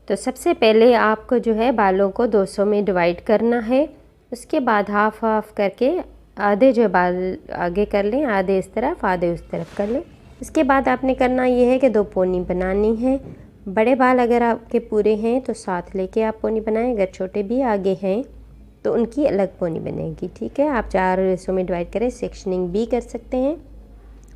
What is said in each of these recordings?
तो सबसे पहले आपको जो है बालों को 200 में डिवाइड करना है। उसके बाद हाफ हाफ करके आधे जो बाल आगे कर लें, आधे इस तरफ आधे उस तरफ कर लें। इसके बाद आपने करना ये है कि 2 पोनी बनानी है। बड़े बाल अगर आपके पूरे हैं तो साथ लेके आप पोनी बनाएं, अगर छोटे भी आगे हैं तो उनकी अलग पोनी बनेगी। ठीक है, आप 4 हिस्सों में डिवाइड करें, सेक्शनिंग भी कर सकते हैं,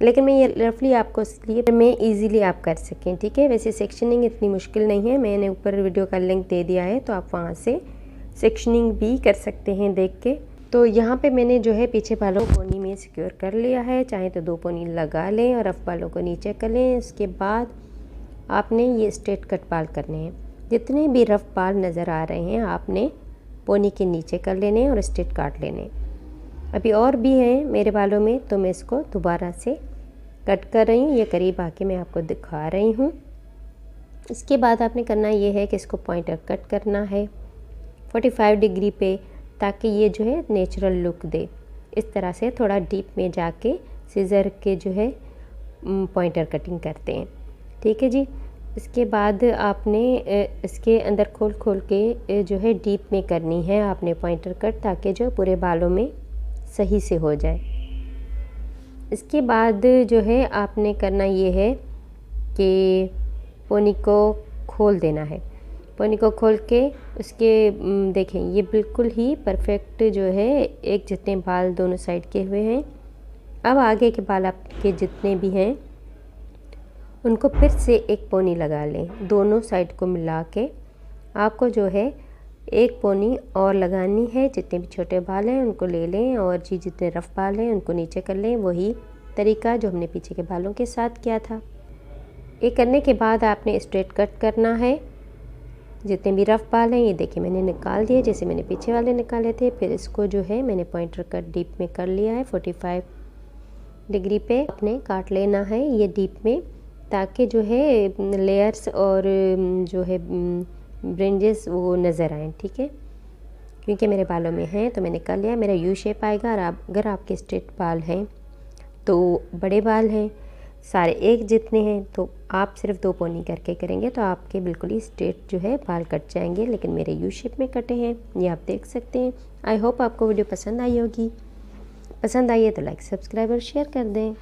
लेकिन मैं ये रफली आपको इसलिए मैं इजीली आप कर सकें। ठीक है, वैसे सेक्शनिंग इतनी मुश्किल नहीं है, मैंने ऊपर वीडियो का लिंक दे दिया है तो आप वहाँ से सेक्शनिंग भी कर सकते हैं देख के। तो यहाँ पे मैंने जो है पीछे बालों को पोनी में सिक्योर कर लिया है। चाहे तो 2 पोनी लगा लें और रफ बालों को नीचे कर लें। उसके बाद आपने ये स्ट्रेट कट बाल करने हैं। जितने भी रफ बाल नज़र आ रहे हैं आपने पोनी के नीचे कर लेने और स्ट्रेट काट लेने। अभी और भी हैं मेरे बालों में तो मैं इसको दोबारा से कट कर रही हूँ। ये करीब आके मैं आपको दिखा रही हूँ। इसके बाद आपने करना ये है कि इसको पॉइंटर कट करना है 45 डिग्री पे, ताकि ये जो है नेचुरल लुक दे। इस तरह से थोड़ा डीप में जाके सीज़र के जो है पॉइंटर कटिंग करते हैं। ठीक है जी। इसके बाद आपने इसके अंदर खोल खोल के जो है डीप में करनी है आपने पॉइंटर कट, ताकि जो पूरे बालों में सही से हो जाए। इसके बाद जो है आपने करना ये है कि पोनी को खोल देना है। पोनी को खोल के उसके देखें ये बिल्कुल ही परफेक्ट जो है एक जितने बाल दोनों साइड के हुए हैं। अब आगे के बाल आपके जितने भी हैं उनको फिर से एक पोनी लगा लें। दोनों साइड को मिला के आपको जो है एक पोनी और लगानी है। जितने भी छोटे बाल हैं उनको ले लें और जी जितने रफ बाल हैं उनको नीचे कर लें। वही तरीका जो हमने पीछे के बालों के साथ किया था। ये करने के बाद आपने स्ट्रेट कट करना है। जितने भी रफ बाल हैं ये देखिए मैंने निकाल दिए, जैसे मैंने पीछे वाले निकाले थे। फिर इसको जो है मैंने पॉइंटर कट डीप में कर लिया है। 45 डिग्री पे आपने काट लेना है ये डीप में, ताकि जो है लेयर्स और जो है ब्रिंजेस वो नज़र आएँ। ठीक है, क्योंकि मेरे बालों में हैं तो मैंने कर लिया। मेरा यू शेप आएगा। और अगर आपके स्ट्रेट बाल हैं तो बड़े बाल हैं सारे एक जितने हैं तो आप सिर्फ 2 पोनी करके करेंगे तो आपके बिल्कुल ही स्ट्रेट जो है बाल कट जाएंगे। लेकिन मेरे यू शेप में कटे हैं, ये आप देख सकते हैं। आई होप आपको वीडियो पसंद आई होगी। पसंद आई है तो लाइक, सब्सक्राइब और शेयर कर दें।